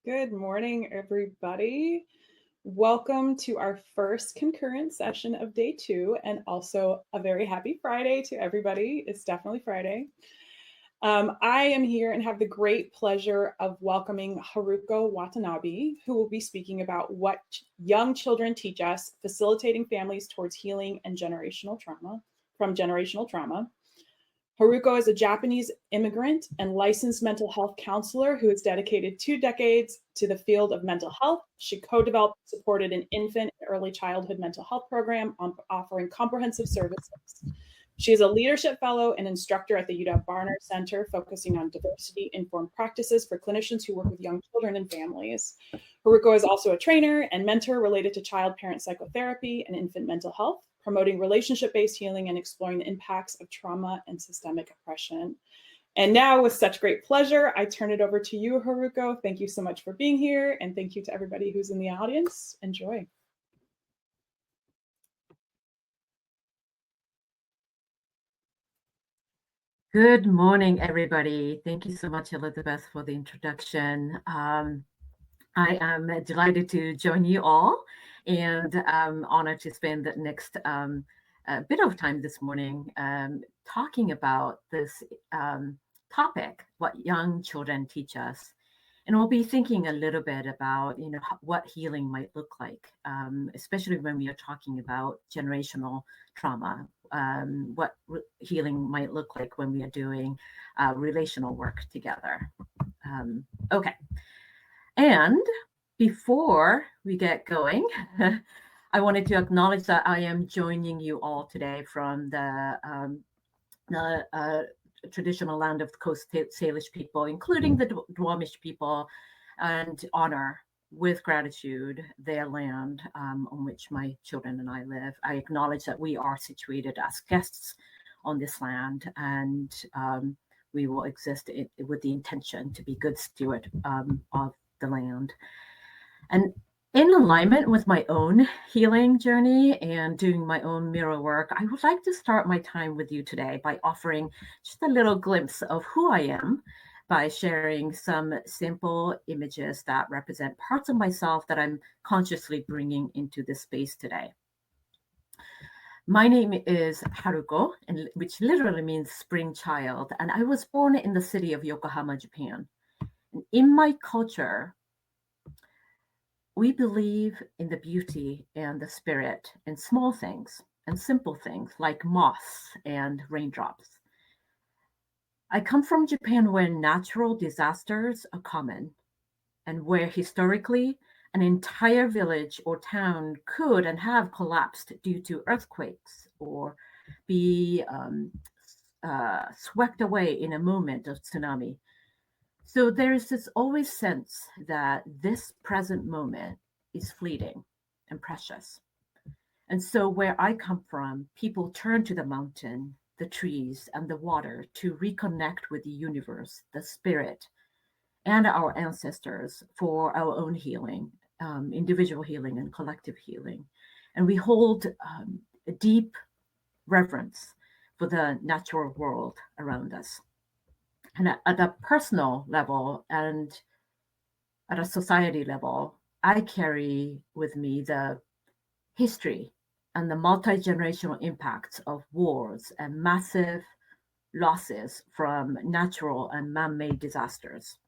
Good morning, everybody. Welcome to our first concurrent session of day 2, and also a very happy Friday to everybody. It's definitely Friday. I am here and have the great pleasure of welcoming Haruko Watanabe, who will be speaking about what young children teach us, facilitating families towards healing and generational trauma generational trauma. Haruko is a Japanese immigrant and licensed mental health counselor who has dedicated 2 decades to the field of mental health. She co-developed and supported an infant and early childhood mental health program offering comprehensive services. She is a leadership fellow and instructor at the UW-Barnard Center, focusing on diversity-informed practices for clinicians who work with young children and families. Haruko is also a trainer and mentor related to child-parent psychotherapy and infant mental health, promoting relationship-based healing and exploring the impacts of trauma and systemic oppression. And now, with such great pleasure, I turn it over to you, Haruko. Thank you so much for being here, and thank you to everybody who's in the audience. Enjoy. Good morning, everybody. Thank you so much, Elizabeth, for the introduction. I am delighted to join you all, and I'm honored to spend the next bit of time this morning talking about this topic, what young children teach us. And we'll be thinking a little bit about, what healing might look like, especially when we are talking about generational trauma, what healing might look like when we are doing relational work together. Okay. And before we get going, I wanted to acknowledge that I am joining you all today from the traditional land of the Coast Salish people, including the Duwamish people, and honor with gratitude their land on which my children and I live. I acknowledge that we are situated as guests on this land, and we will exist with the intention to be good steward of the land. And in alignment with my own healing journey and doing my own mirror work, I would like to start my time with you today by offering just a little glimpse of who I am by sharing some simple images that represent parts of myself that I'm consciously bringing into this space today. My name is Haruko, which literally means spring child, and I was born in the city of Yokohama, Japan. And in my culture, we believe in the beauty and the spirit in small things and simple things like moss and raindrops. I come from Japan where natural disasters are common and where historically an entire village or town could and have collapsed due to earthquakes or be swept away in a moment of tsunami. So there is this always sense that this present moment is fleeting and precious. And so where I come from, people turn to the mountain, the trees, and the water to reconnect with the universe, the spirit, and our ancestors for our own healing, individual healing and collective healing. And we hold a deep reverence for the natural world around us. And at a personal level and at a society level, I carry with me the history and the multi-generational impacts of wars and massive losses from natural and man-made disasters.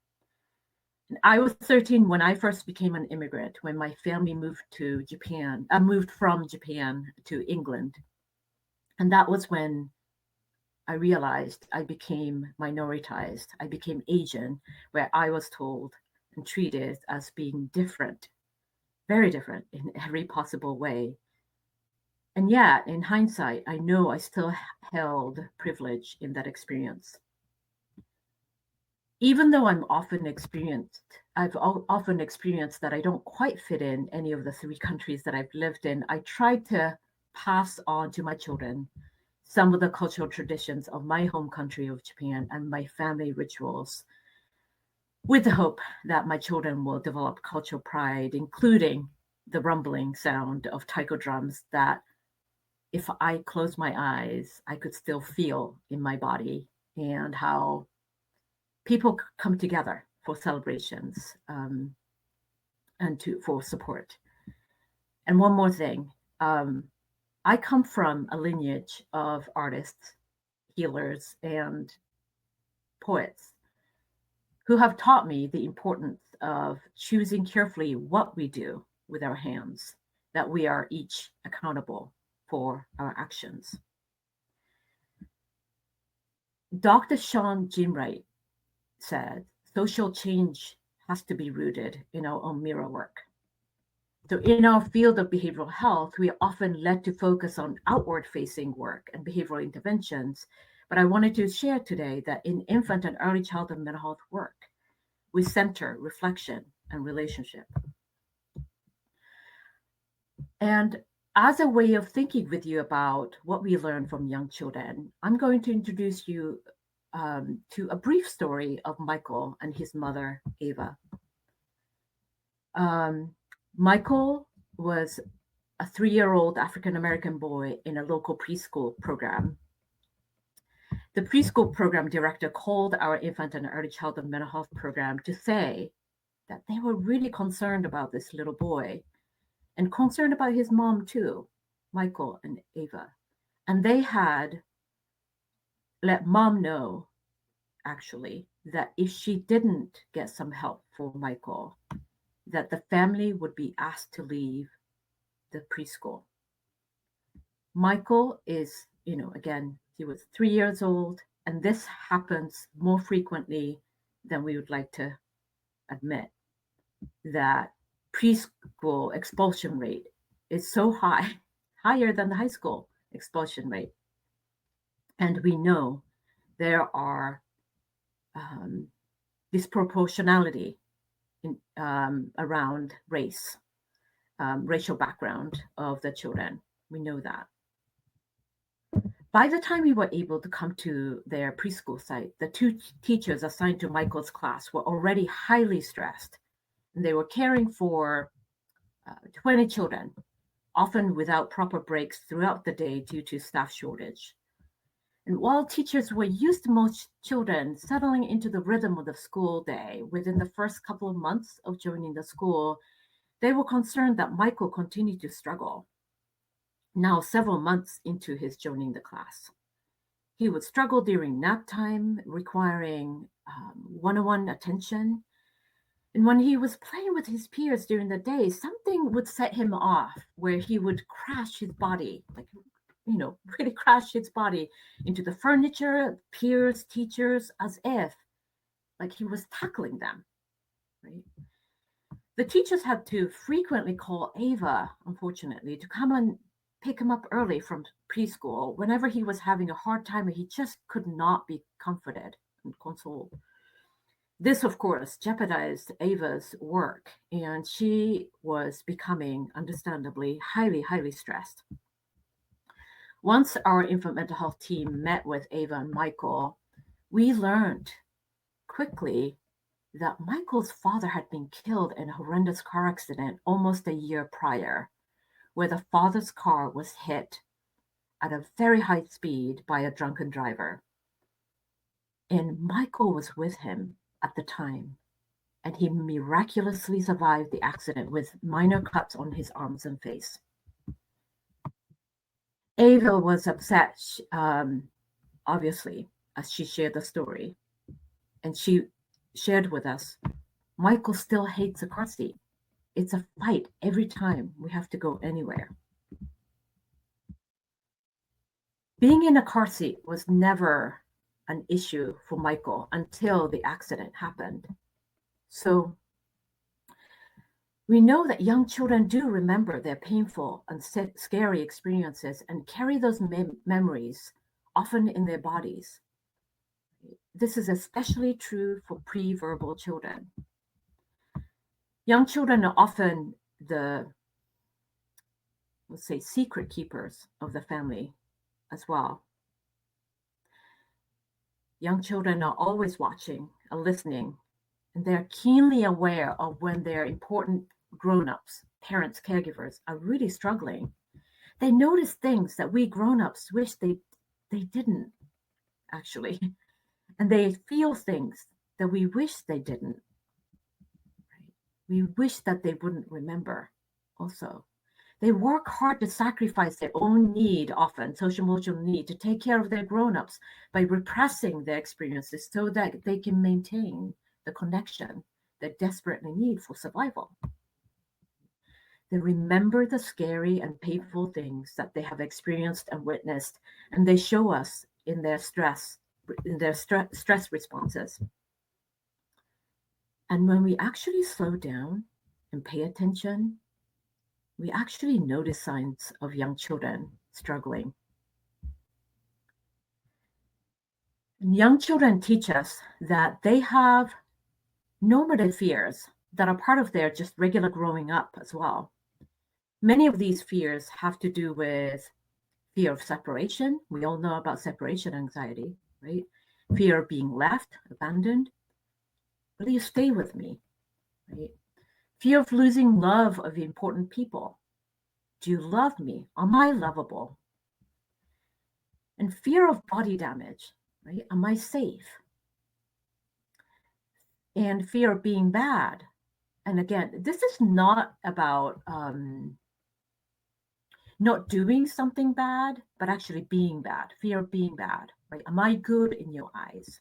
And I was 13 when I first became an immigrant, when my family moved to Japan. I moved from Japan to England. And that was when I realized I became minoritized. I became Asian, where I was told and treated as being different, very different in every possible way. And yet, in hindsight, I know I still held privilege in that experience. Even though I've often experienced that I don't quite fit in any of the 3 countries that I've lived in, I tried to pass on to my children some of the cultural traditions of my home country of Japan and my family rituals, with the hope that my children will develop cultural pride, including the rumbling sound of taiko drums that, if I close my eyes, I could still feel in my body, and how people come together for celebrations and for support. And one more thing, I come from a lineage of artists, healers, and poets who have taught me the importance of choosing carefully what we do with our hands, that we are each accountable for our actions. Dr. Sean Wright said, social change has to be rooted in our own mirror work. So, in our field of behavioral health, we are often led to focus on outward facing work and behavioral interventions. But I wanted to share today that in infant and early childhood mental health work, we center reflection and relationship. And as a way of thinking with you about what we learn from young children, I'm going to introduce you to a brief story of Michael and his mother, Ava. Michael was a 3-year-old African American boy in a local preschool program. The preschool program director called our infant and early childhood mental health program to say that they were really concerned about this little boy and concerned about his mom too, Michael and Ava. And they had let mom know, actually, that if she didn't get some help for Michael, that the family would be asked to leave the preschool. Michael is, again, he was 3 years old, and this happens more frequently than we would like to admit, that preschool expulsion rate is so high, higher than the high school expulsion rate. And we know there are disproportionality around race, racial background of the children. We know that. By the time we were able to come to their preschool site, the 2 teachers assigned to Michael's class were already highly stressed. And they were caring for 20 children, often without proper breaks throughout the day due to staff shortage. And while teachers were used to most children settling into the rhythm of the school day within the first couple of months of joining the school, they were concerned that Michael continued to struggle. Now, several months into his joining the class, he would struggle during nap time, requiring one-on-one attention. And when he was playing with his peers during the day, something would set him off where he would crash his body, really crash his body into the furniture, peers, teachers, as if like he was tackling them, right? The teachers had to frequently call Ava, unfortunately, to come and pick him up early from preschool whenever he was having a hard time and he just could not be comforted and consoled. This, of course, jeopardized Ava's work, and she was becoming, understandably, highly, highly stressed. Once our infant mental health team met with Ava and Michael, we learned quickly that Michael's father had been killed in a horrendous car accident almost a year prior, where the father's car was hit at a very high speed by a drunken driver. And Michael was with him at the time, and he miraculously survived the accident with minor cuts on his arms and face. Ava was upset, obviously, as she shared the story. And she shared with us, Michael still hates a car seat. It's a fight every time we have to go anywhere. Being in a car seat was never an issue for Michael until the accident happened. So we know that young children do remember their painful and scary experiences and carry those memories often in their bodies. This is especially true for pre-verbal children. Young children are often the, let's say, secret keepers of the family as well. Young children are always watching and listening, and they're keenly aware of when their important grown-ups, parents, caregivers, are really struggling. They notice things that we grown-ups wish they didn't, actually. And they feel things that we wish they didn't. we wish that they wouldn't remember also. They work hard to sacrifice their own need, often social emotional need, to take care of their grown-ups by repressing their experiences so that they can maintain the connection they desperately need for survival. They remember the scary and painful things that they have experienced and witnessed, and they show us in their stress responses. And when we actually slow down and pay attention, we actually notice signs of young children struggling. And young children teach us that they have normative fears that are part of their just regular growing up as well. Many of these fears have to do with fear of separation. We all know about separation anxiety, right? Fear of being left, abandoned. Will you stay with me, right? Fear of losing love of important people. Do you love me? Am I lovable? And fear of body damage, right? Am I safe? And fear of being bad. And again, this is not about not doing something bad, but actually being bad, fear of being bad, right? Am I good in your eyes?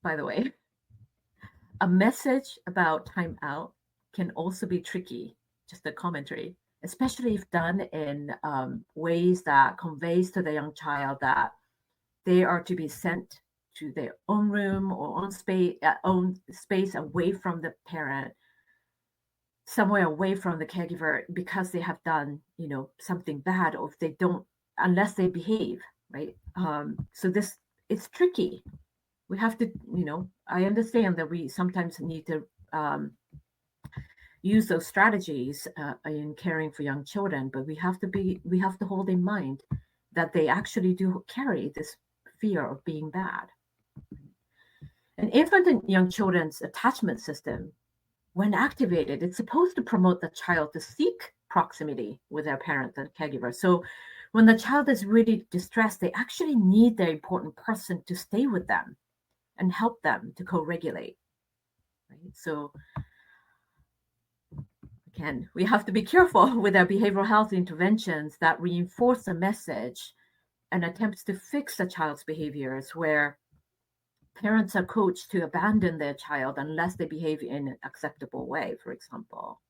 By the way, a message about time out can also be tricky, just a commentary, especially if done in ways that conveys to the young child that they are to be sent to their own room or own space away from the parent, somewhere away from the caregiver, because they have done, something bad, or if they don't, unless they behave, right? So this, it's tricky. We have to, I understand that we sometimes need to use those strategies in caring for young children, but we have to hold in mind that they actually do carry this fear of being bad. An infant and young children's attachment system, when activated, it's supposed to promote the child to seek proximity with their parent and caregiver. So when the child is really distressed, they actually need their important person to stay with them and help them to co-regulate. Right? So again, we have to be careful with our behavioral health interventions that reinforce the message and attempts to fix the child's behaviors, where parents are coached to abandon their child unless they behave in an acceptable way, for example.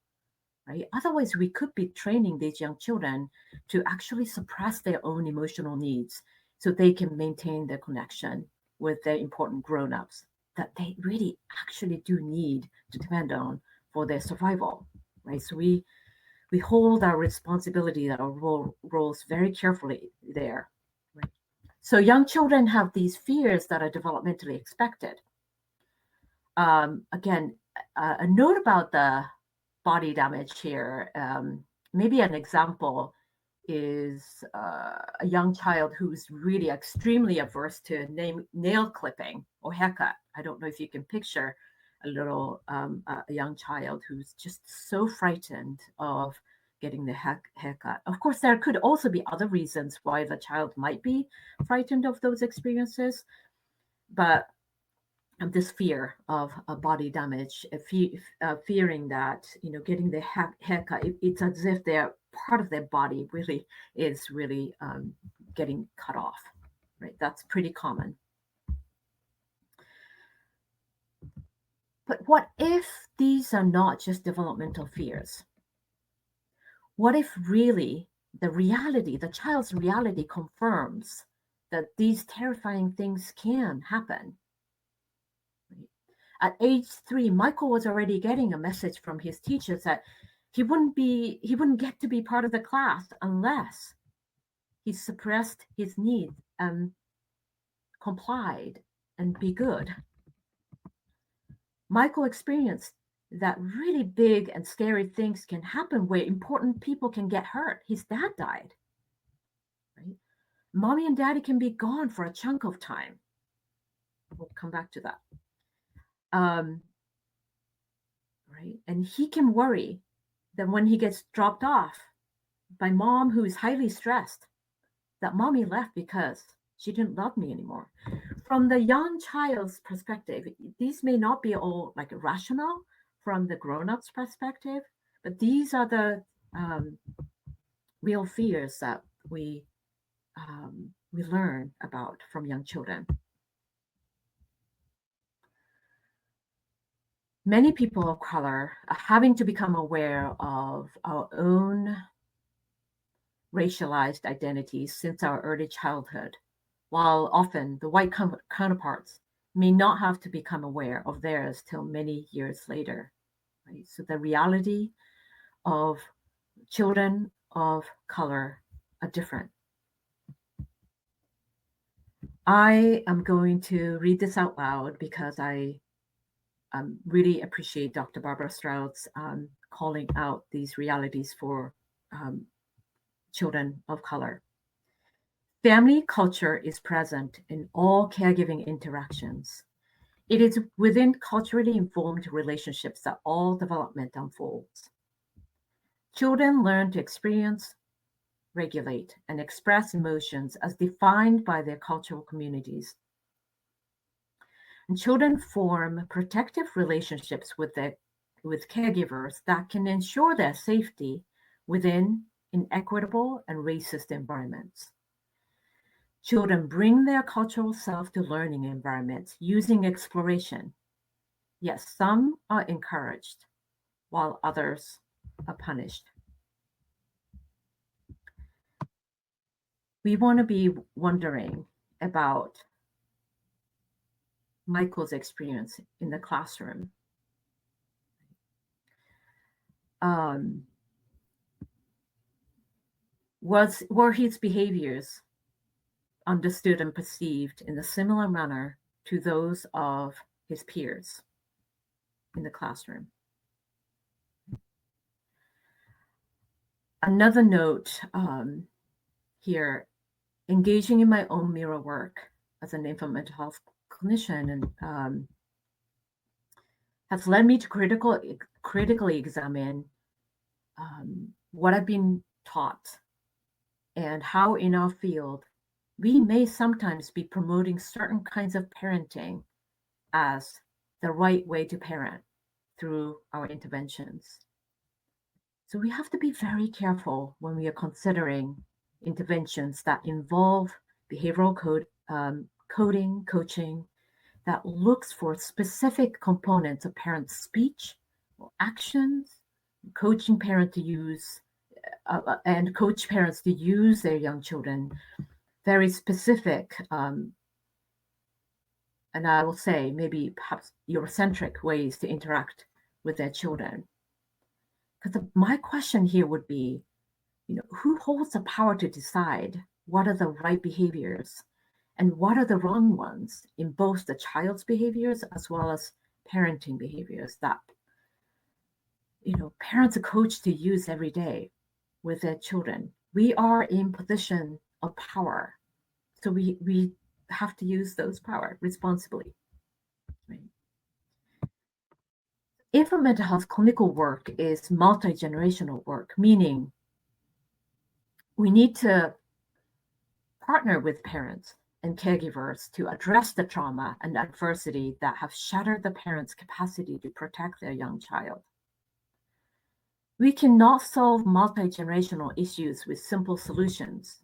Right? Otherwise, we could be training these young children to actually suppress their own emotional needs so they can maintain their connection with their important grown-ups that they really actually do need to depend on for their survival. Right? So we hold our responsibility, our roles very carefully there. Right? So young children have these fears that are developmentally expected. Again, a note about the body damage here. Maybe an example is a young child who's really extremely averse to nail clipping or haircut. I don't know if you can picture a young child who's just so frightened of getting the haircut. Of course, there could also be other reasons why the child might be frightened of those experiences, but this fear of body damage, fearing that getting the haircut, it's as if their part of their body really is getting cut off. Right, that's pretty common. But what if these are not just developmental fears? What if really the child's reality confirms that these terrifying things can happen? At age 3, Michael was already getting a message from his teachers that he wouldn't get to be part of the class unless he suppressed his needs and complied and be good. Michael experienced that really big and scary things can happen where important people can get hurt. His dad died. Right? Mommy and daddy can be gone for a chunk of time. We'll come back to that. Right? And he can worry that when he gets dropped off by mom who is highly stressed, that mommy left because She didn't love me anymore. From the young child's perspective, these may not be all like rational from the grown-up's perspective, but these are the um, real fears that we learn about from young children. Many people of color are having to become aware of our own racialized identities since our early childhood, while often the white counterparts may not have to become aware of theirs till many years later. Right? So the reality of children of color are different. I am going to read this out loud because I really appreciate Dr. Barbara Stroud's calling out these realities for um, children of color. Family culture is present in all caregiving interactions. It is within culturally informed relationships that all development unfolds. Children learn to experience, regulate, and express emotions as defined by their cultural communities. And children form protective relationships with caregivers that can ensure their safety within inequitable and racist environments. Children bring their cultural self to learning environments using exploration. Yes, some are encouraged, while others are punished. We want to be wondering about Michael's experience in the classroom. Were his behaviors understood and perceived in a similar manner to those of his peers in the classroom? Another note here, engaging in my own mirror work as an infant mental health clinician and has led me to critically examine what I've been taught and how in our field we may sometimes be promoting certain kinds of parenting as the right way to parent through our interventions. So we have to be very careful when we are considering interventions that involve behavioral coding, coaching, that looks for specific components of parents' speech or actions, coaching parent to use and coach parents to use their young children very specific and I will say maybe perhaps Eurocentric ways to interact with their children. Because my question here would be, who holds the power to decide what are the right behaviors and what are the wrong ones in both the child's behaviors as well as parenting behaviors that parents are coached to use every day with their children. We are in position of power, so we have to use those power responsibly. Right? Infant mental health clinical work is multi-generational work, meaning we need to partner with parents and caregivers to address the trauma and adversity that have shattered the parent's capacity to protect their young child. We cannot solve multi-generational issues with simple solutions,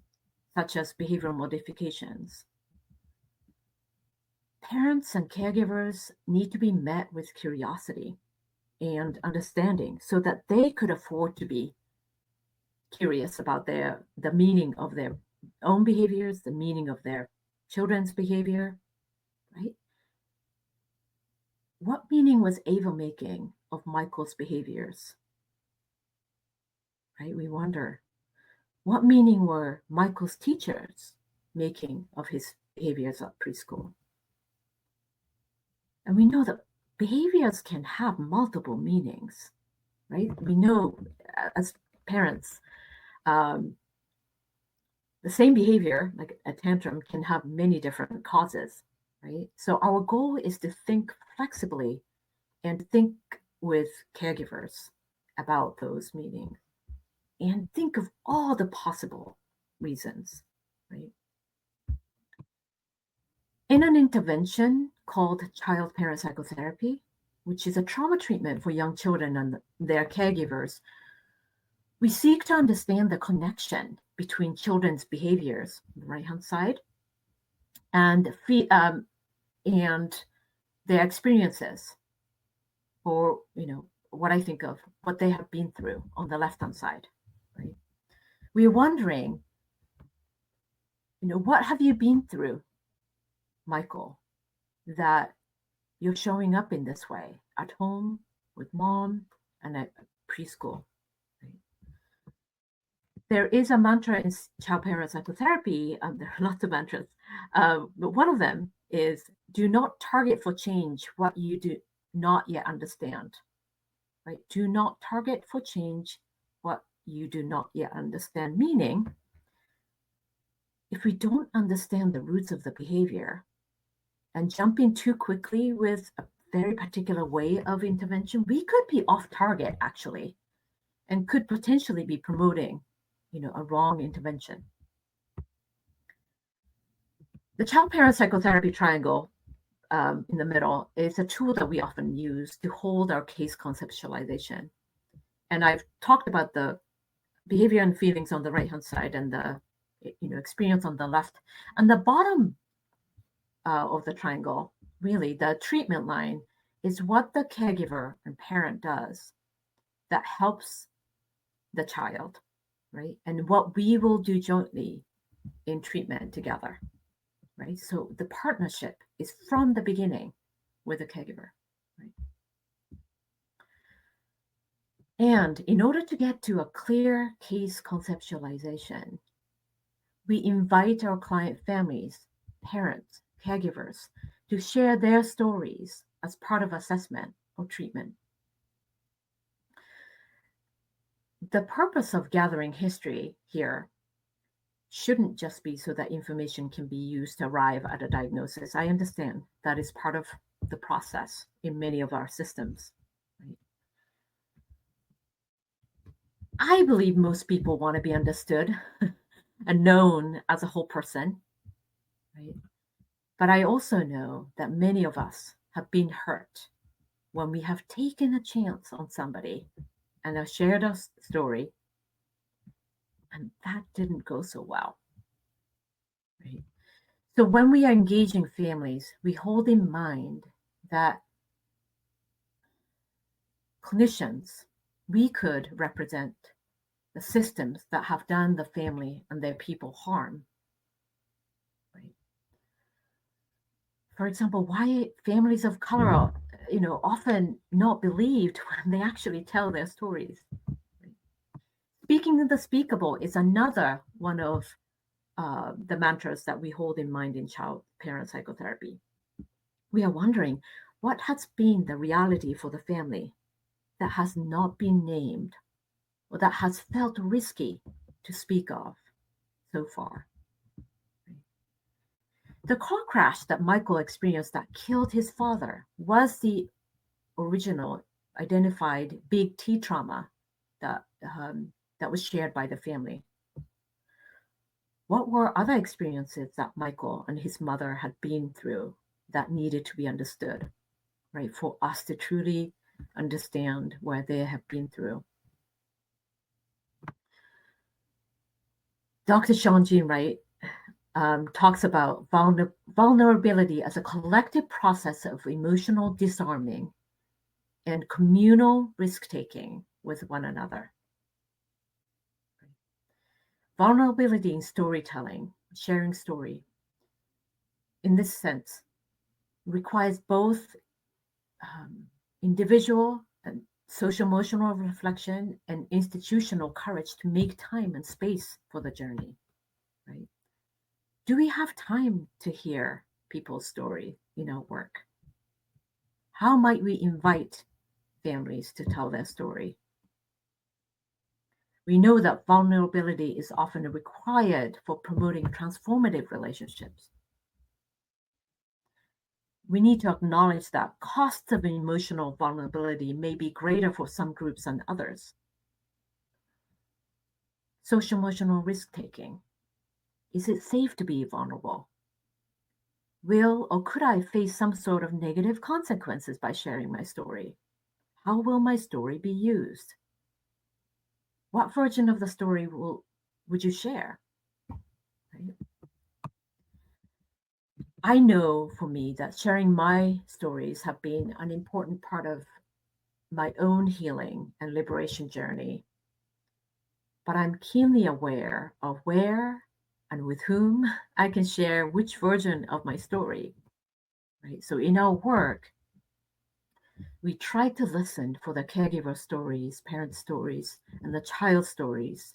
such as behavioral modifications. Parents and caregivers need to be met with curiosity and understanding so that they could afford to be curious about the meaning of their own behaviors, the meaning of their children's behavior, right? What meaning was Ava making of Michael's behaviors? Right? We wonder, what meaning were Michael's teachers making of his behaviors at preschool? And we know that behaviors can have multiple meanings, right? We know as parents, the same behavior, like a tantrum, can have many different causes, right? So our goal is to think flexibly and think with caregivers about those meanings and think of all the possible reasons, right? In an intervention called Child-Parent Psychotherapy, which is a trauma treatment for young children and their caregivers, we seek to understand the connection between children's behaviors, on the right-hand side, and their experiences, or what I think of what they have been through on the left-hand side. Right? We're wondering, what have you been through, Michael, that you're showing up in this way at home, with mom, and at preschool. Right? There is a mantra in child-parent psychotherapy. There are lots of mantras, but one of them is, do not target for change what you do not yet understand. Right? Do not target for change what you do not yet understand. Meaning, if we don't understand the roots of the behavior and jumping too quickly with a very particular way of intervention, we could be off target actually, and could potentially be promoting, a wrong intervention. The child-parent psychotherapy triangle in the middle is a tool that we often use to hold our case conceptualization. And I've talked about the behavior and feelings on the right-hand side and the experience on the left. And the bottom of the triangle, really, the treatment line, is what the caregiver and parent does that helps the child, right? And what we will do jointly in treatment together, right? So the partnership is from the beginning with the caregiver, right? And in order to get to a clear case conceptualization, we invite our client families, parents, caregivers to share their stories as part of assessment or treatment. The purpose of gathering history here shouldn't just be so that information can be used to arrive at a diagnosis. I understand that is part of the process in many of our systems. Right? I believe most people want to be understood and known as a whole person, right? But I also know that many of us have been hurt when we have taken a chance on somebody and have shared a story, and that didn't go so well. Right? So when we are engaging families, we hold in mind that clinicians, we could represent the systems that have done the family and their people harm. Right? For example, why families of color are, often not believed when they actually tell their stories. Right? Speaking of the speakable is another one of the mantras that we hold in mind in child-parent psychotherapy. We are wondering, what has been the reality for the family that has not been named or that has felt risky to speak of so far? The car crash that Michael experienced that killed his father was the original identified big T trauma that was shared by the family. What were other experiences that Michael and his mother had been through that needed to be understood, right? For us to truly understand where they have been through. Dr. Sean Jean Wright talks about vulnerability as a collective process of emotional disarming and communal risk-taking with one another. Vulnerability in storytelling, sharing story, in this sense, requires both individual and social-emotional reflection and institutional courage to make time and space for the journey, right? Do we have time to hear people's story in our work? How might we invite families to tell their story? We know that vulnerability is often required for promoting transformative relationships. We need to acknowledge that costs of emotional vulnerability may be greater for some groups than others. Social emotional risk taking. Is it safe to be vulnerable? Will or could I face some sort of negative consequences by sharing my story? How will my story be used? What version of the story would you share? Right? I know for me that sharing my stories have been an important part of my own healing and liberation journey, but I'm keenly aware of where and with whom I can share which version of my story. Right? So in our work, we try to listen for the caregiver stories, parent stories, and the child stories.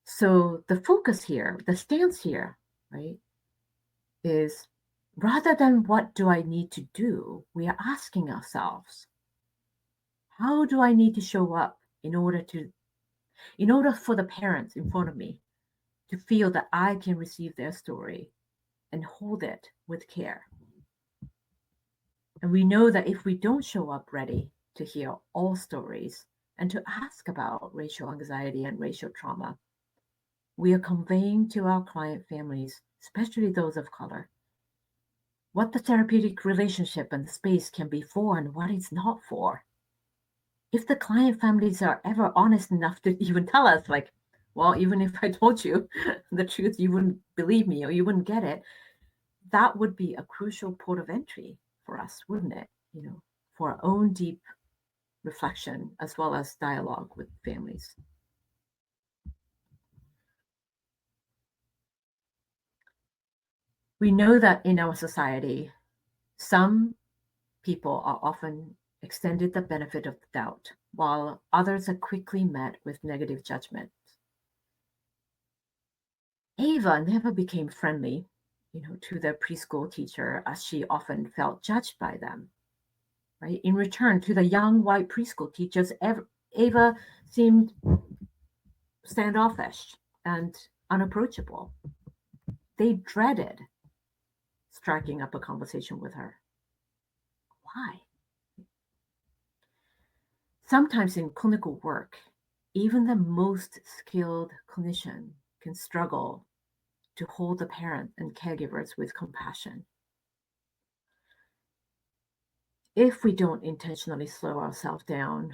So the focus here, the stance here, right, is rather than what do I need to do, we are asking ourselves, how do I need to show up in order for the parents in front of me to feel that I can receive their story and hold it with care. And we know that if we don't show up ready to hear all stories and to ask about racial anxiety and racial trauma, we are conveying to our client families, especially those of color, what the therapeutic relationship and the space can be for and what it's not for. If the client families are ever honest enough to even tell us, like, well, even if I told you the truth, you wouldn't believe me or you wouldn't get it, that would be a crucial port of entry for us, wouldn't it? For our own deep reflection as well as dialogue with families. We know that in our society, some people are often extended the benefit of the doubt, while others are quickly met with negative judgment. Ava never became friendly, to the preschool teacher as she often felt judged by them. Right? In return, to the young white preschool teachers, Ava seemed standoffish and unapproachable. They dreaded striking up a conversation with her. Why? Sometimes in clinical work, even the most skilled clinician can struggle to hold the parent and caregivers with compassion. If we don't intentionally slow ourselves down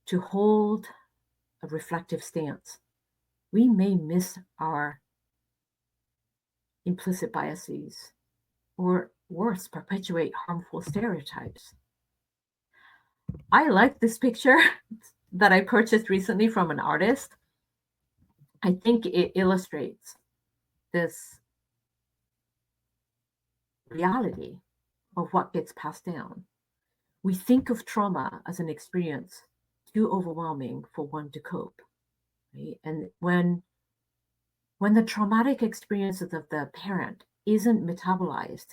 to hold a reflective stance, we may miss our implicit biases, or worse, perpetuate harmful stereotypes. I like this picture that I purchased recently from an artist. I think it illustrates this reality of what gets passed down. We think of trauma as an experience too overwhelming for one to cope. Right? And when the traumatic experiences of the parent isn't metabolized,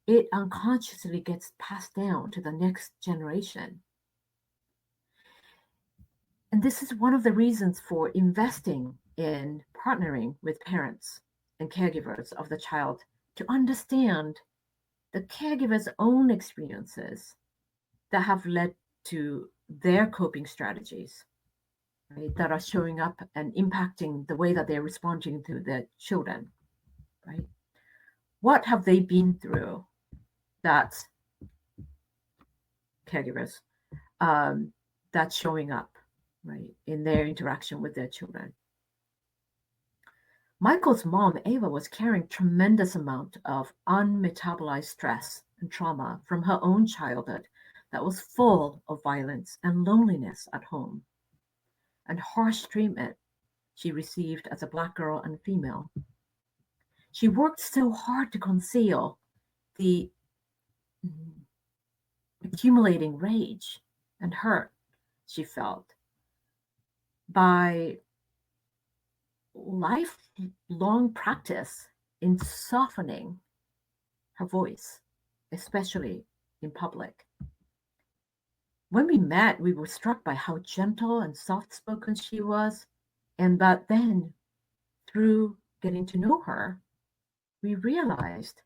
it unconsciously gets passed down to the next generation. And this is one of the reasons for investing in partnering with parents and caregivers of the child to understand the caregiver's own experiences that have led to their coping strategies, right, that are showing up and impacting the way that they're responding to their children, right? What have they been through that caregivers that's showing up, right, in their interaction with their children? Michael's mom, Ava, was carrying tremendous amount of unmetabolized stress and trauma from her own childhood that was full of violence and loneliness at home, and harsh treatment she received as a Black girl and female. She worked so hard to conceal the accumulating rage and hurt she felt by lifelong practice in softening her voice, especially in public. When we met, we were struck by how gentle and soft spoken she was. But then, through getting to know her, we realized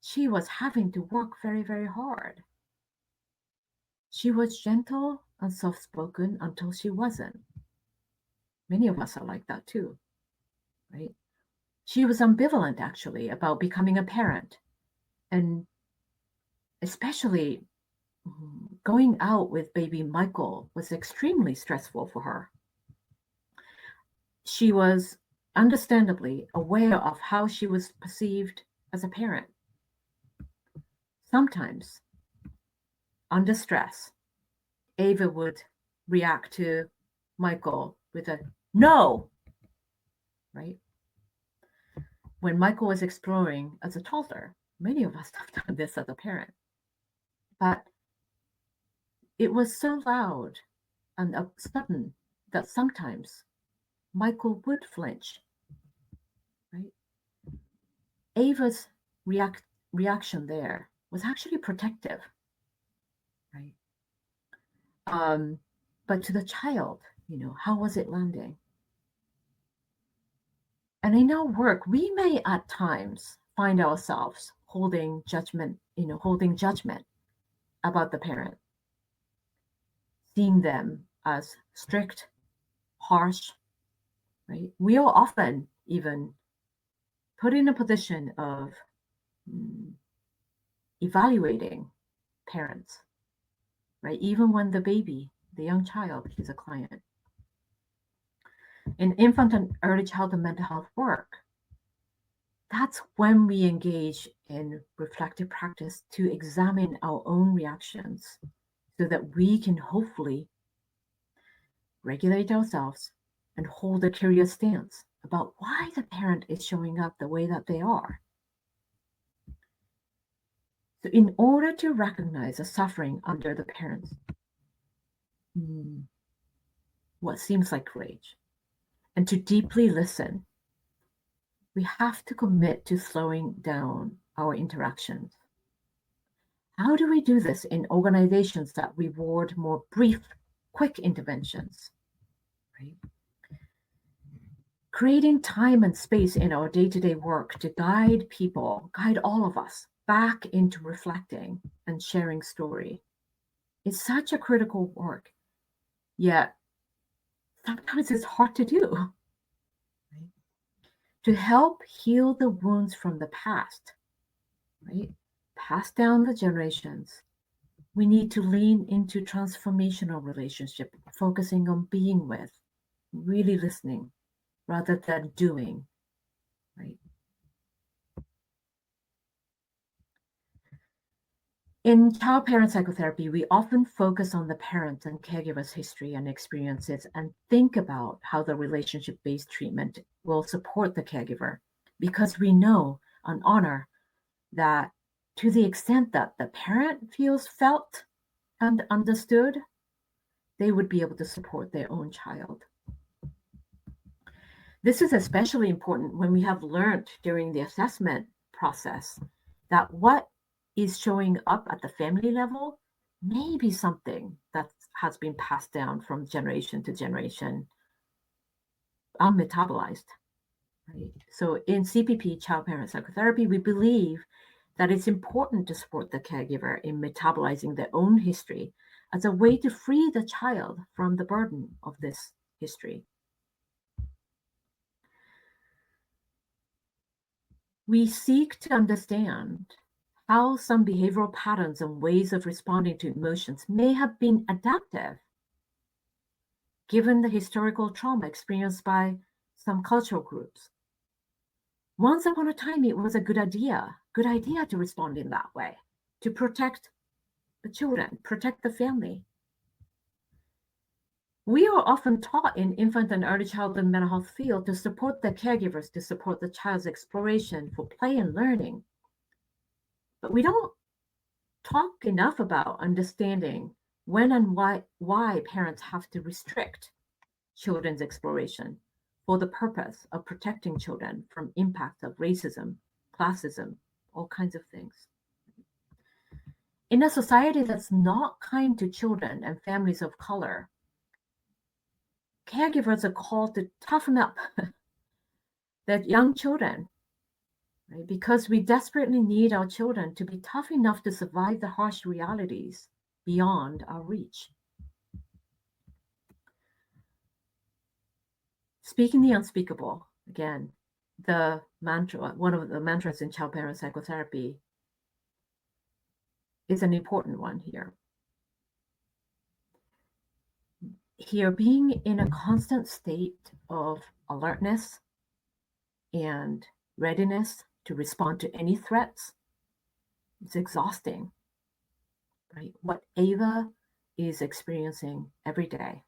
she was having to work very, very hard. She was gentle and soft spoken until she wasn't. Many of us are like that too, right? She was ambivalent, actually, about becoming a parent, and especially going out with baby Michael was extremely stressful for her. She was understandably aware of how she was perceived as a parent. Sometimes, under stress, Ava would react to Michael with a no, right? When Michael was exploring as a toddler, many of us have done this as a parent. But it was so loud and sudden that sometimes Michael would flinch, right? Ava's reaction there was actually protective, right? But to the child, how was it landing? And in our work, we may at times find ourselves holding judgment about the parent, seeing them as strict, harsh, right? We are often even put in a position of evaluating parents, right? Even when the young child, is a client. In infant and early childhood mental health work, that's when we engage in reflective practice to examine our own reactions so that we can hopefully regulate ourselves and hold a curious stance about why the parent is showing up the way that they are. So in order to recognize the suffering under the parents, what seems like rage, and to deeply listen, we have to commit to slowing down our interactions. How do we do this in organizations that reward more brief, quick interventions? Right? Creating time and space in our day-to-day work to guide all of us back into reflecting and sharing story. It's such a critical work, yet sometimes it's hard to do. Right? To help heal the wounds from the past, right? Passed down the generations, we need to lean into transformational relationship, focusing on being with, really listening rather than doing, right? In child-parent psychotherapy, we often focus on the parent and caregiver's history and experiences and think about how the relationship-based treatment will support the caregiver, because we know and honor that to the extent that the parent feels felt and understood, they would be able to support their own child. This is especially important when we have learned during the assessment process that what is showing up at the family level may be something that has been passed down from generation to generation, unmetabolized. Right? So in CPP, child-parent psychotherapy, we believe that it's important to support the caregiver in metabolizing their own history as a way to free the child from the burden of this history. We seek to understand how some behavioral patterns and ways of responding to emotions may have been adaptive, given the historical trauma experienced by some cultural groups. Once upon a time, it was a good idea to respond in that way, to protect the children, protect the family. We are often taught in infant and early childhood mental health field to support the caregivers, to support the child's exploration for play and learning. But we don't talk enough about understanding when and why parents have to restrict children's exploration for the purpose of protecting children from impacts of racism, classism, all kinds of things. In a society that's not kind to children and families of color, caregivers are called to toughen up their young children, right? Because we desperately need our children to be tough enough to survive the harsh realities beyond our reach. Speaking the unspeakable, again, the mantra, one of the mantras in child-parent psychotherapy, is an important one here. Here, being in a constant state of alertness and readiness to respond to any threats, it's exhausting, right? What Ava is experiencing every day.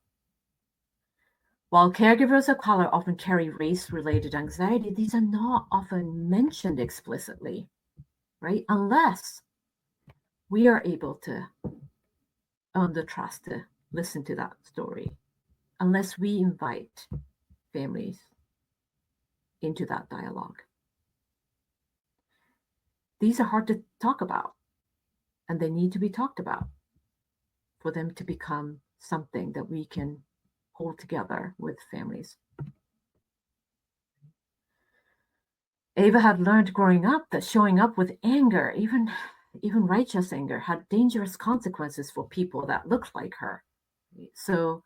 While caregivers of color often carry race-related anxiety, these are not often mentioned explicitly, right? Unless we are able to earn the trust to listen to that story, unless we invite families into that dialogue. These are hard to talk about, and they need to be talked about for them to become something that we can hold together with families. Ava had learned growing up that showing up with anger, even righteous anger, had dangerous consequences for people that looked like her. So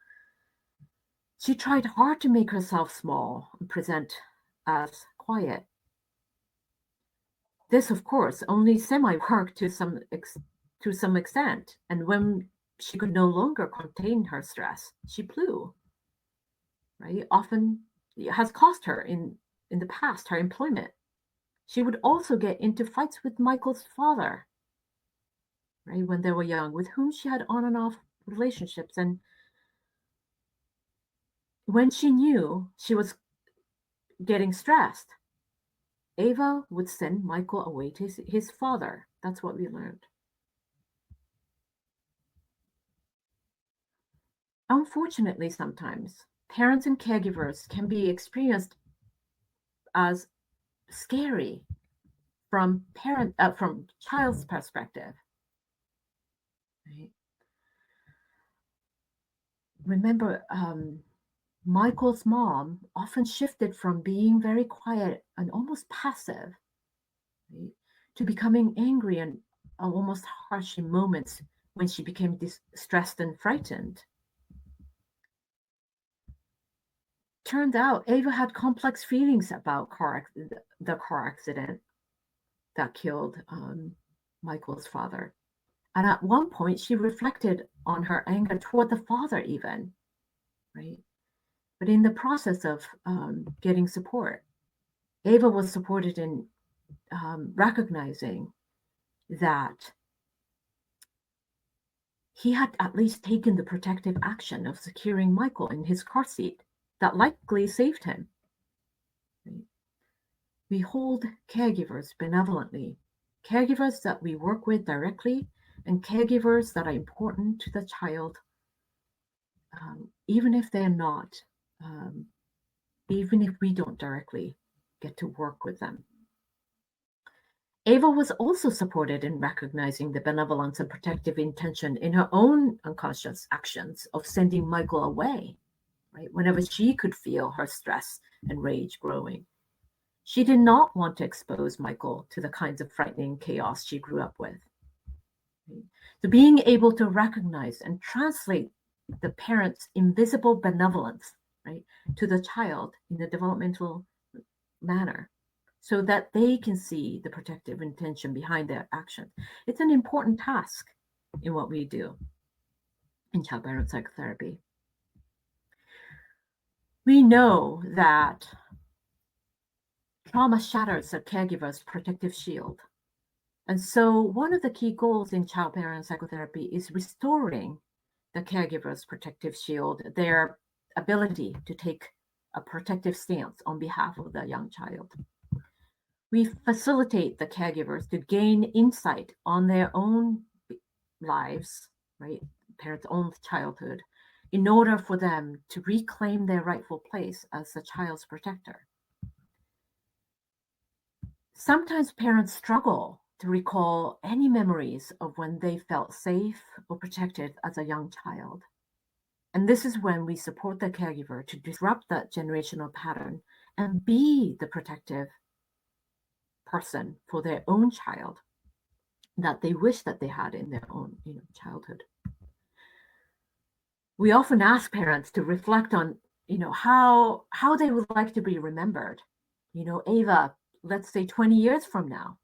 she tried hard to make herself small and present as quiet. This, of course, only semi-worked to some extent, and when she could no longer contain her stress, she flew. Right? Often it has cost her in the past her employment. She would also get into fights with Michael's father, right, when they were young, with whom she had on and off relationships. And when she knew she was getting stressed, Ava would send Michael away to his father. That's what we learned. Unfortunately, sometimes parents and caregivers can be experienced as scary from child's perspective. Right? Remember, Michael's mom often shifted from being very quiet and almost passive, right, to becoming angry and almost harsh in moments when she became distressed and frightened. Turned out Ava had complex feelings about the car accident that killed Michael's father. And at one point, she reflected on her anger toward the father, even, right? But in the process of getting support, Ava was supported in recognizing that he had at least taken the protective action of securing Michael in his car seat that likely saved him. Right? We hold caregivers benevolently, caregivers that we work with directly, and caregivers that are important to the child, even if they're not, even if we don't directly get to work with them. Ava was also supported in recognizing the benevolence and protective intention in her own unconscious actions of sending Michael away, right? Whenever she could feel her stress and rage growing. She did not want to expose Michael to the kinds of frightening chaos she grew up with. Right? So being able to recognize and translate the parent's invisible benevolence, right, to the child in a developmental manner, so that they can see the protective intention behind their action. It's an important task in what we do in child-parent psychotherapy. We know that trauma shatters a caregiver's protective shield. And so one of the key goals in child-parent psychotherapy is restoring the caregiver's protective shield, their ability to take a protective stance on behalf of the young child. We facilitate the caregivers to gain insight on their own lives, right, parents' own childhood, in order for them to reclaim their rightful place as the child's protector. Sometimes parents struggle to recall any memories of when they felt safe or protected as a young child. And this is when we support the caregiver to disrupt that generational pattern and be the protective person for their own child that they wish that they had in their own childhood. We often ask parents to reflect on how they would like to be remembered, Ava, let's say 20 years from now,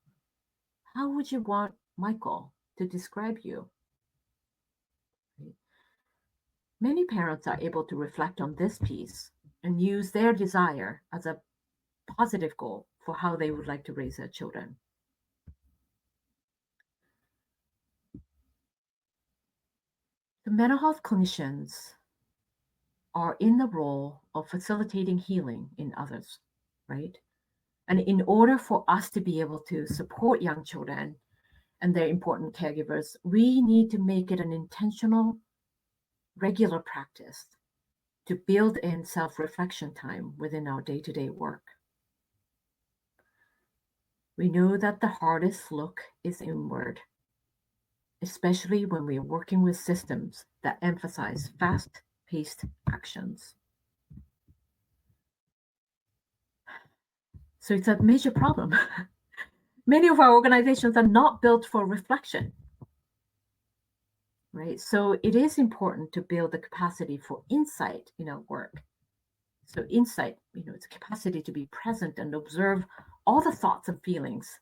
how would you want Michael to describe you? Right? Many parents are able to reflect on this piece and use their desire as a positive goal for how they would like to raise their children. The mental health clinicians are in the role of facilitating healing in others, right? And in order for us to be able to support young children and their important caregivers, we need to make it an intentional, regular practice to build in self-reflection time within our day-to-day work. We know that the hardest look is inward, especially when we are working with systems that emphasize fast-paced actions. So it's a major problem. Many of our organizations are not built for reflection, right? So it is important to build the capacity for insight in our work. So insight, it's a capacity to be present and observe all the thoughts and feelings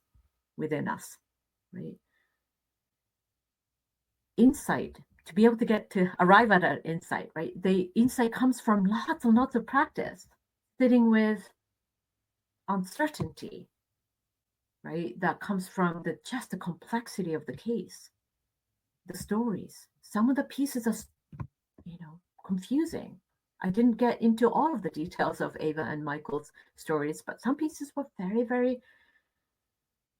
within us, right? Insight, to be able to arrive at an insight, right? The insight comes from lots and lots of practice, sitting with uncertainty, right? That comes from just the complexity of the case, the stories. Some of the pieces are, confusing. I didn't get into all of the details of Ava and Michael's stories, but some pieces were very, very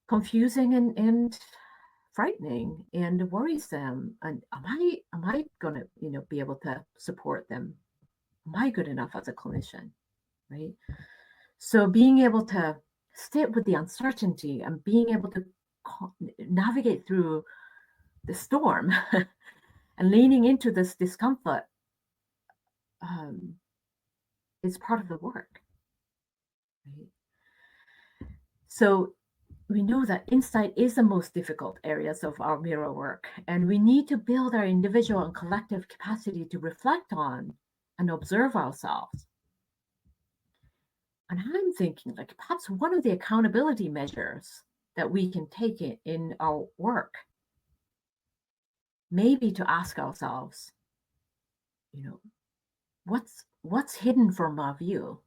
confusing and frightening and worrisome. And am I gonna, be able to support them? Am I good enough as a clinician, right? So being able to sit with the uncertainty and being able to navigate through the storm and leaning into this discomfort is part of the work, right? So we know that insight is the most difficult areas of our mirror work, and we need to build our individual and collective capacity to reflect on and observe ourselves. And I'm thinking, like, perhaps one of the accountability measures that we can take in our work, maybe to ask ourselves, what's hidden from our view,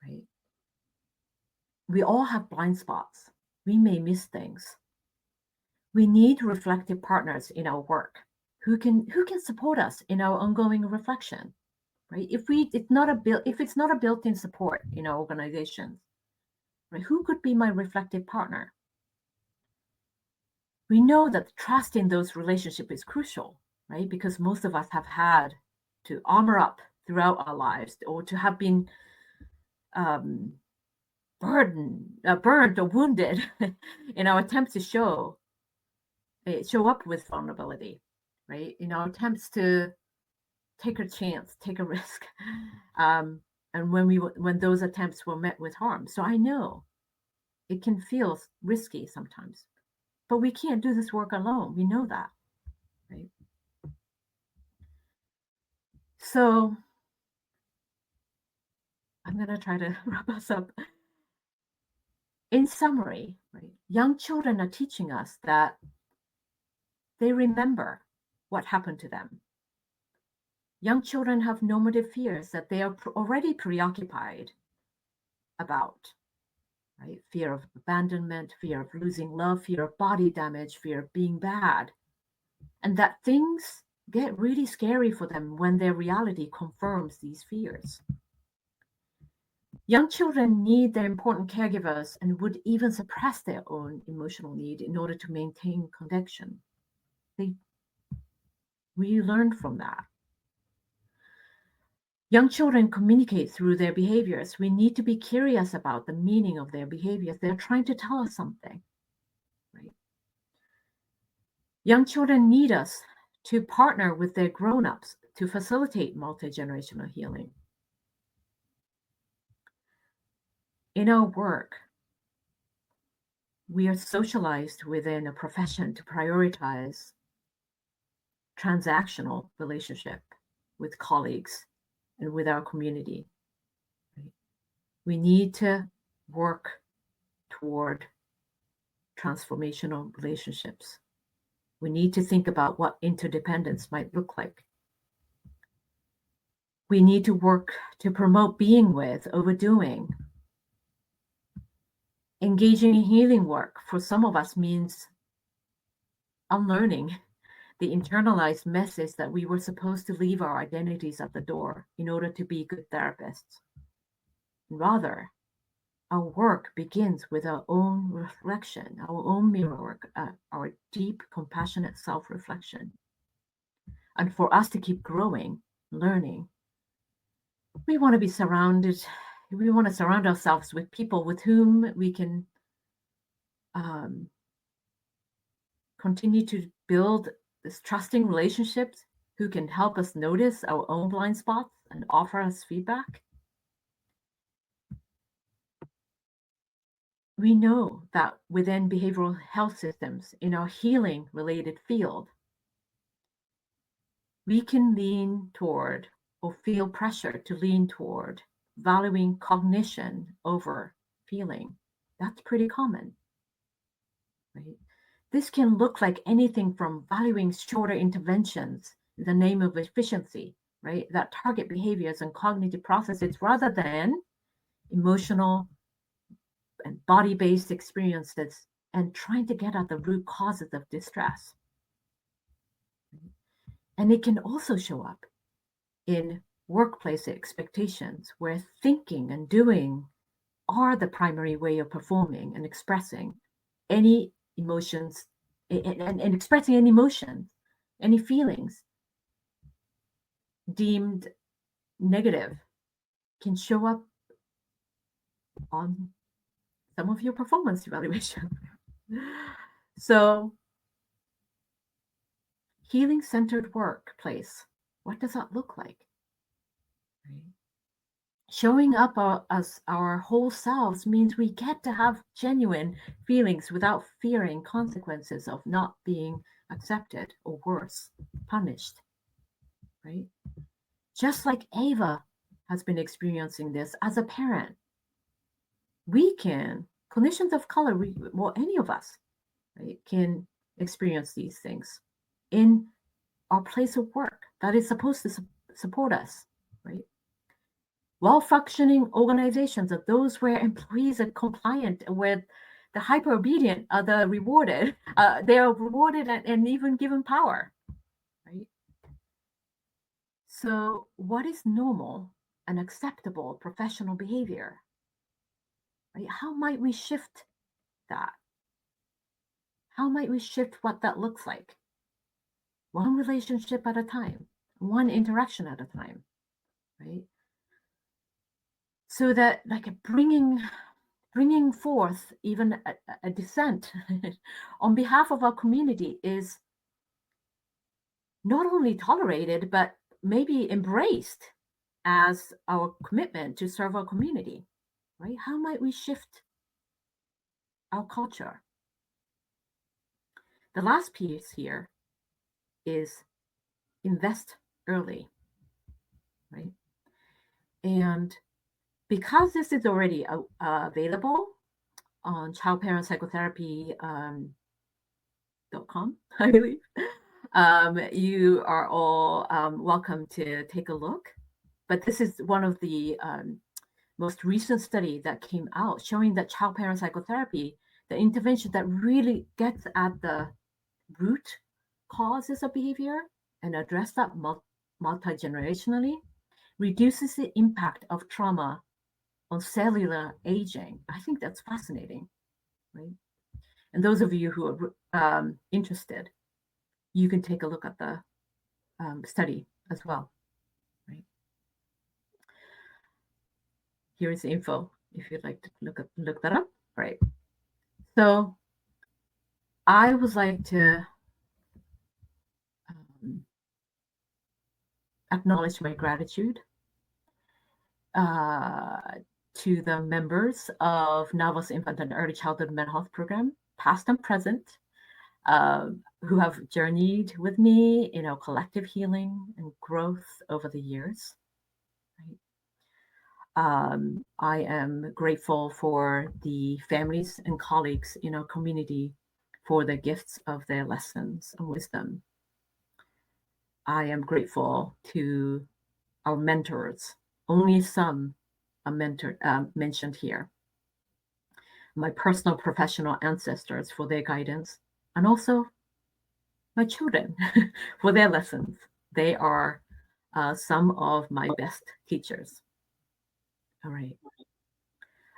right? We all have blind spots. We may miss things. We need reflective partners in our work who can support us in our ongoing reflection, right? If it's not a built-in support in our organizations, right? Who could be my reflective partner? We know that trust in those relationships is crucial, right? Because most of us have had to armor up throughout our lives, or to have been burned or wounded in our attempts to show up with vulnerability, right? In our attempts to take a chance, take a risk, and when those attempts were met with harm. So I know it can feel risky sometimes, but we can't do this work alone. We know that, right? So I'm going to try to wrap us up. In summary, right, young children are teaching us that they remember what happened to them. Young children have normative fears that they are already preoccupied about, right? Fear of abandonment, fear of losing love, fear of body damage, fear of being bad. And that things get really scary for them when their reality confirms these fears. Young children need their important caregivers and would even suppress their own emotional need in order to maintain connection. We learned from that. Young children communicate through their behaviors. We need to be curious about the meaning of their behaviors. They're trying to tell us something, right? Young children need us to partner with their grown-ups to facilitate multi-generational healing. In our work, we are socialized within a profession to prioritize transactional relationship with colleagues and with our community. Right? We need to work toward transformational relationships. We need to think about what interdependence might look like. We need to work to promote being with over doing. Engaging in healing work for some of us means unlearning the internalized message that we were supposed to leave our identities at the door in order to be good therapists. Rather, our work begins with our own reflection, our own mirror work, our deep, compassionate self-reflection. And for us to keep growing, learning, we want to surround ourselves with people with whom we can continue to build this trusting relationships, who can help us notice our own blind spots and offer us feedback. We know that within behavioral health systems, in our healing related field, we can lean toward or feel pressure to lean toward valuing cognition over feeling. That's pretty common, right? This can look like anything from valuing shorter interventions in the name of efficiency, right? That target behaviors and cognitive processes rather than emotional and body-based experiences and trying to get at the root causes of distress. And it can also show up in workplace expectations where thinking and doing are the primary way of performing and expressing any emotions and expressing any emotions, any feelings deemed negative can show up on some of your performance evaluation. So healing-centered workplace, what does that look like? Right? Showing up as our whole selves means we get to have genuine feelings without fearing consequences of not being accepted or worse, punished, right? Just like Ava has been experiencing this as a parent, we can, clinicians of color, well, any of us, right, can experience these things in our place of work that is supposed to support us, right? Well-functioning organizations are those where employees are compliant, where the hyper-obedient are the rewarded. They are rewarded and even given power, right? So what is normal and acceptable professional behavior? Right? How might we shift that? How might we shift what that looks like? One relationship at a time, one interaction at a time, right? So that like bringing forth even a dissent on behalf of our community is not only tolerated, but maybe embraced as our commitment to serve our community, right? How might we shift our culture? The last piece here is invest early, right? And because this is already available on Child-Parent Psychotherapy.com, I believe, you are all welcome to take a look. But this is one of the most recent study that came out showing that child-parent psychotherapy, the intervention that really gets at the root causes of behavior and address that multi-generationally, reduces the impact of trauma on cellular aging. I think that's fascinating, right? And those of you who are interested, you can take a look at the study as well, right? Here is the info if you'd like to look that up, right? So I would like to acknowledge my gratitude to the members of NAVO's Infant and Early Childhood Mental Health Program, past and present, who have journeyed with me in our collective healing and growth over the years. Right? I am grateful for the families and colleagues in our community for the gifts of their lessons and wisdom. I am grateful to our mentors. Only some are mentioned here. My personal professional ancestors for their guidance, and also my children for their lessons. They are some of my best teachers. All right.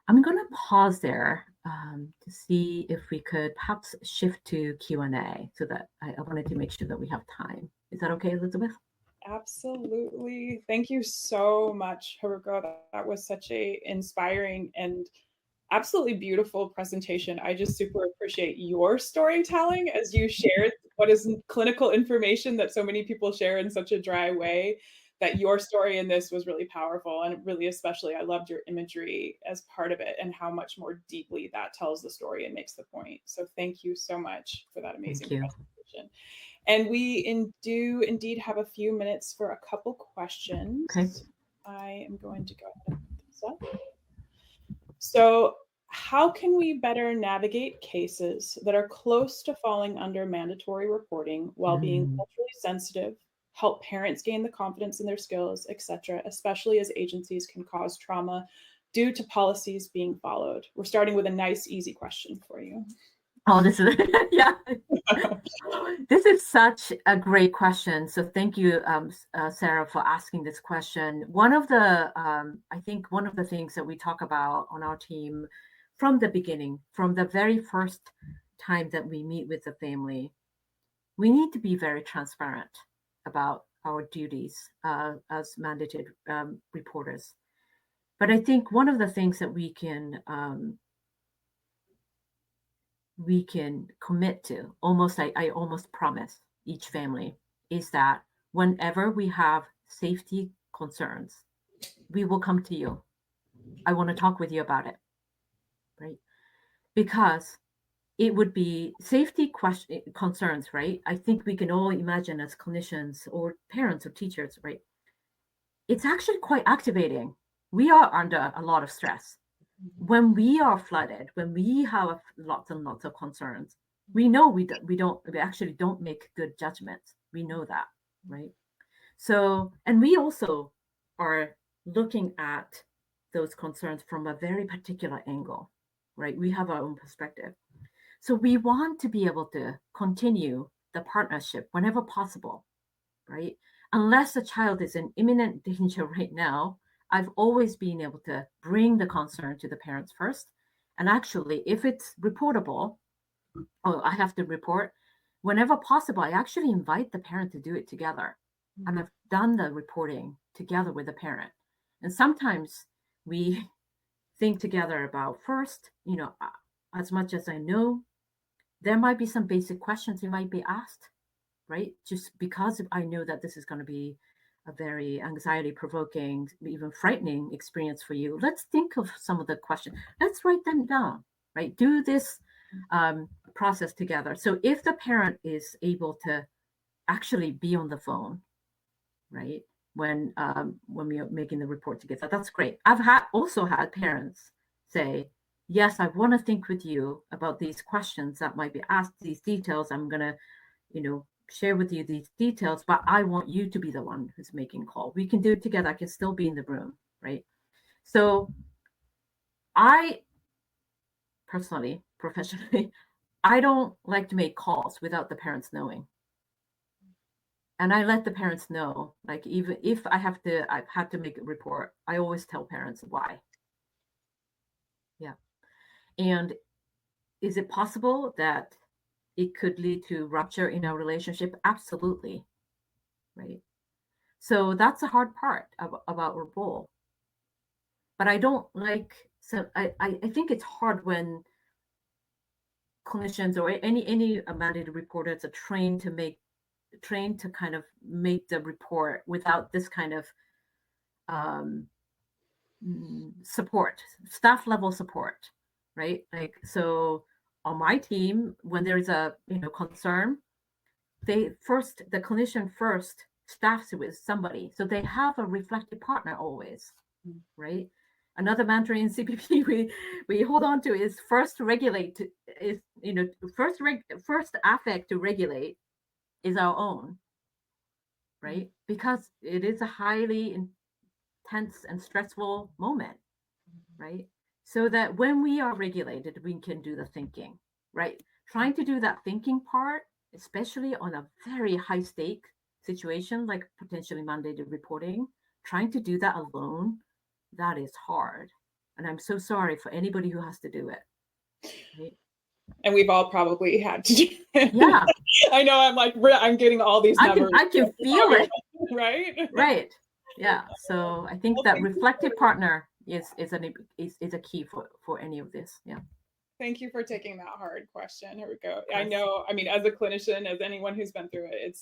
I'm going to pause there to see if we could perhaps shift to Q&A so that I wanted to make sure that we have time. Is that okay, Elizabeth? Absolutely. Thank you so much, Haruko. That was such a inspiring and absolutely beautiful presentation. I just super appreciate your storytelling as you shared what is clinical information that so many people share in such a dry way. That your story in this was really powerful, and really especially I loved your imagery as part of it and how much more deeply that tells the story and makes the point. So thank you so much for that amazing presentation. And we do indeed have a few minutes for a couple questions. Okay. I am going to go ahead and put this up. So, how can we better navigate cases that are close to falling under mandatory reporting while being culturally sensitive, help parents gain the confidence in their skills, etc., especially as agencies can cause trauma due to policies being followed? We're starting with a nice, easy question for you. Oh, this is, yeah. This is such a great question. So thank you, Sarah, for asking this question. One of the, I think one of the things that we talk about on our team from the beginning, from the very first time that we meet with the family, we need to be very transparent about our duties as mandated reporters. But I think one of the things that we can commit to, I almost promise each family, is that whenever we have safety concerns, we will come to you. I want to talk with you about it, right? Because it would be safety concerns, right? I think we can all imagine as clinicians or parents or teachers, right? It's actually quite activating. We are under a lot of stress. When we are flooded, when we have lots and lots of concerns, we know we actually don't make good judgments. We know that, right? So, and we also are looking at those concerns from a very particular angle, right? We have our own perspective. So we want to be able to continue the partnership whenever possible, right? Unless the child is in imminent danger right now, I've always been able to bring the concern to the parents first. And actually, if it's reportable, or I have to report, whenever possible, I actually invite the parent to do it together. And I've done the reporting together with the parent. And sometimes we think together about first, as much as I know, there might be some basic questions you might be asked, right? Just because I know that this is going to be a very anxiety provoking, even frightening experience for you. Let's think of some of the questions. Let's write them down, right? Do this process together. So if the parent is able to actually be on the phone, right, when we are making the report together, that's great. I've also had parents say, yes, I want to think with you about these questions that might be asked, these details. I'm going to, share with you these details, but I want you to be the one who's making call. We can do it together. I can still be in the room, right? So I personally, professionally, I don't like to make calls without the parents knowing. And I let the parents know, like, even if I've had to make a report, I always tell parents why. Yeah. And is it possible that it could lead to rupture in our relationship? Absolutely. Right. So that's the hard part about our role. But I don't like, so I think it's hard when clinicians or any mandated reporters are trained to kind of make the report without this kind of support, staff level support, right? Like, so on my team, when there's a concern, the clinician first staffs with somebody, so they have a reflective partner always, right? Another mantra in CPP we hold on to is first regulate is first affect to regulate is our own, right? Because it is a highly intense and stressful moment, right? So that when we are regulated, we can do the thinking, right? Trying to do that thinking part, especially on a very high stake situation like potentially mandated reporting, trying to do that alone, that is hard. And I'm so sorry for anybody who has to do it. Right? And we've all probably had to do it. Yeah. I know I'm getting all these numbers. I can feel it. Right? Right. Yeah. So I think that reflective partner is a key for any of this. Yeah. Thank you for taking that hard question. Here we go. Of I course. know, I mean, as a clinician, as anyone who's been through it,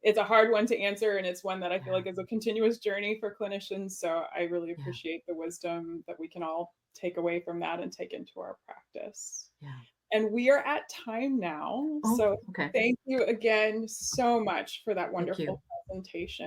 it's a hard one to answer, and it's one that I feel like is a continuous journey for clinicians. So I really appreciate the wisdom that we can all take away from that and take into our practice. Yeah. And we are at time now. Oh, So okay. thank you again so much for that Thank you. wonderful presentation.